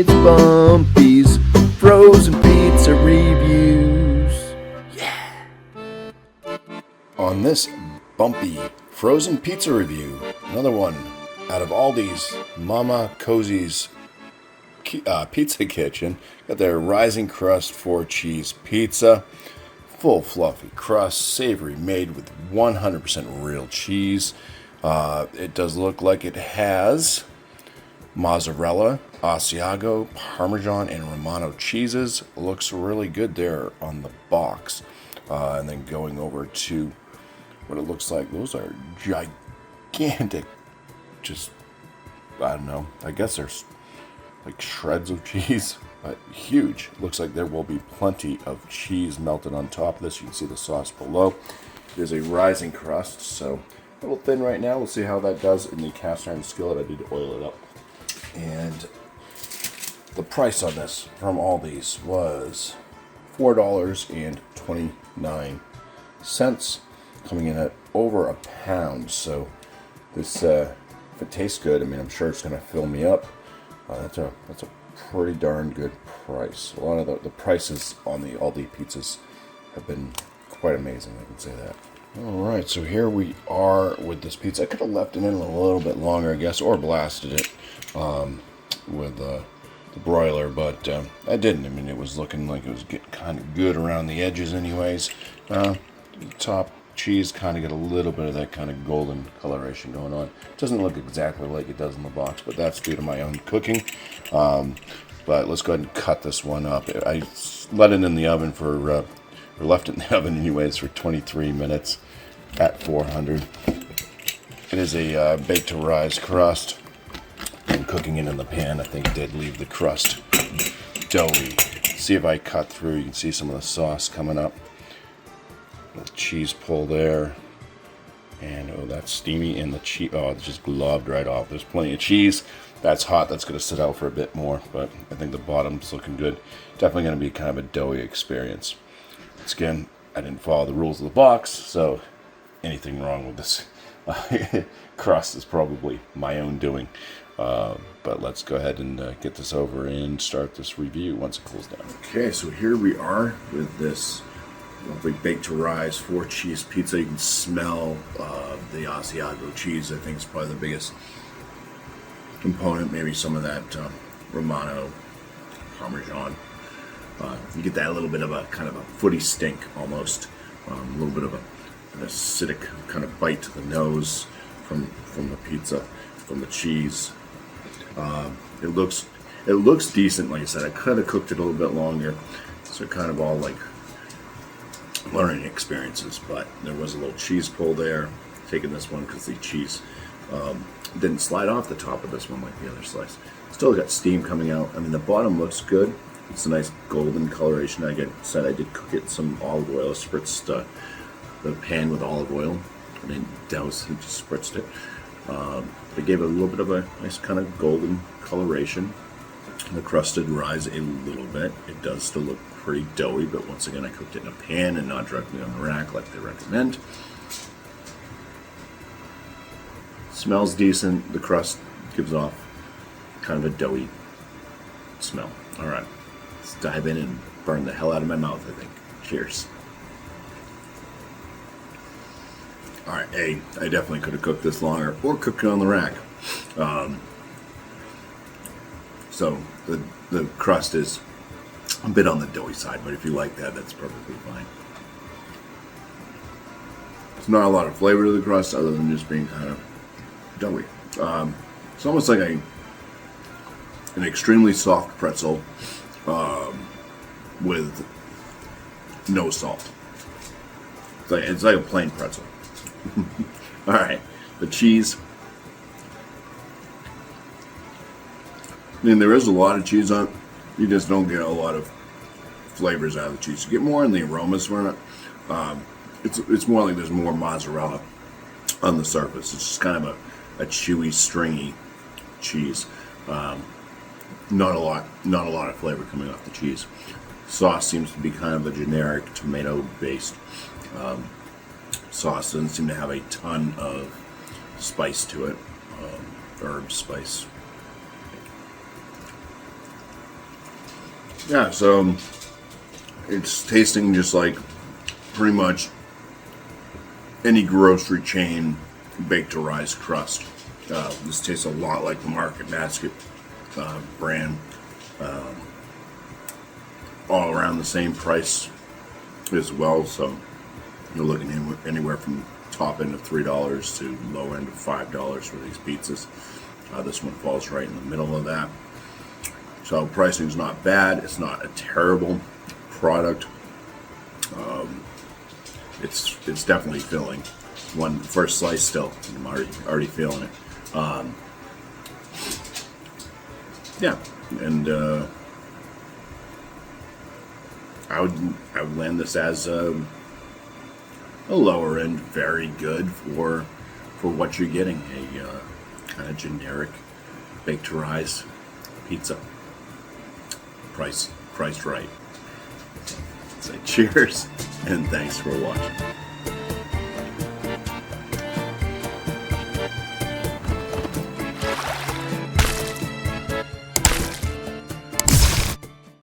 It's BuMpY-Isms frozen pizza reviews. Yeah! On this BuMpY frozen pizza review, another one out of Aldi's Mama COZZI'S Pizza Kitchen. Got their rising crust 4-cheese pizza. Full fluffy crust, savory, made with 100% real cheese. It does look like it has mozzarella, asiago, parmesan, and Romano cheeses. Looks really good there on the box. And then going over to what it looks like, those are gigantic, just, I don't know, I guess there's like shreds of cheese, but huge. Looks like there will be plenty of cheese melted on top of this. You can see the sauce below. It is a rising crust, so a little thin right now. We'll see how that does in the cast iron skillet. I did oil it up. And the price on this from Aldi's was $4.29, coming in at over a pound. So this, if it tastes good, I mean, I'm sure it's going to fill me up. That's a pretty darn good price. A lot of the prices on the Aldi pizzas have been quite amazing, I can say that. Alright, so here we are with this pizza. I could have left it in a little bit longer, I guess, or blasted it with the broiler, but I didn't. I mean, it was looking like it was getting kind of good around the edges anyways. The top cheese kind of get a little bit of that kind of golden coloration going on. It doesn't look exactly like it does in the box, but that's due to my own cooking. But let's go ahead and cut this one up. I let it in the oven for, or left it in the oven anyways, for 23 minutes at 400. It is a baked to rise crust. And cooking it in the pan, I think did leave the crust doughy. See if I cut through, you can see some of the sauce coming up. Little cheese pull there. And oh, that's steamy, and the cheese, oh, it's just gloved right off. There's plenty of cheese. That's hot, that's going to sit out for a bit more, but I think the bottom's looking good. Definitely going to be kind of a doughy experience. Once again, I didn't follow the rules of the box, so anything wrong with this crust is probably my own doing. But let's go ahead and get this over and start this review once it cools down. Okay, so here we are with this lovely baked to rise 4-cheese pizza. You can smell the asiago cheese. I think is probably the biggest component. Maybe some of that Romano parmesan. You get that little bit of a kind of a footy stink almost. A little bit of an acidic kind of bite to the nose from the pizza, from the cheese. It looks decent. Like I said, I could have cooked it a little bit longer. So kind of all like learning experiences, but there was a little cheese pull there. Taking this one because the cheese didn't slide off the top of this one like the other slice. Still got steam coming out. I mean, the bottom looks good. It's a nice golden coloration. I said I did cook it in some olive oil. I spritzed the pan with olive oil. I didn't douse it, just spritzed it. It gave it a little bit of a nice kind of golden coloration. The crust did rise a little bit. It does still look pretty doughy, but once again, I cooked it in a pan and not directly on the rack like they recommend. Smells decent. The crust gives off kind of a doughy smell. All right, let's dive in and burn the hell out of my mouth, I think. Cheers. All right, I definitely could have cooked this longer or cooked it on the rack. So the crust is a bit on the doughy side, but if you like that, that's perfectly fine. It's not a lot of flavor to the crust other than just being kind of doughy. It's almost like an extremely soft pretzel with no salt. It's like a plain pretzel. All right, the cheese. I mean, there is a lot of cheese on it. You just don't get a lot of flavors out of the cheese. You get more in the aromas from it. It's more like there's more mozzarella on the surface. It's just kind of a chewy, stringy cheese. Not a lot of flavor coming off the cheese. Sauce seems to be kind of a generic tomato-based sauce. Doesn't seem to have a ton of spice to it. Herb spice. Yeah, so it's tasting just like pretty much any grocery chain baked to rise crust. This tastes a lot like the Market Basket brand. All around the same price as well. So you're looking anywhere from top end of $3 to low end of $5 for these pizzas. This one falls right in the middle of that. So pricing's not bad. It's not a terrible product. It's definitely filling. One first slice still, I'm already feeling it. Yeah, and I would land this as a lower end, very good for what you're getting. A kind of generic baked to rise pizza. Priced right. So cheers and thanks for watching.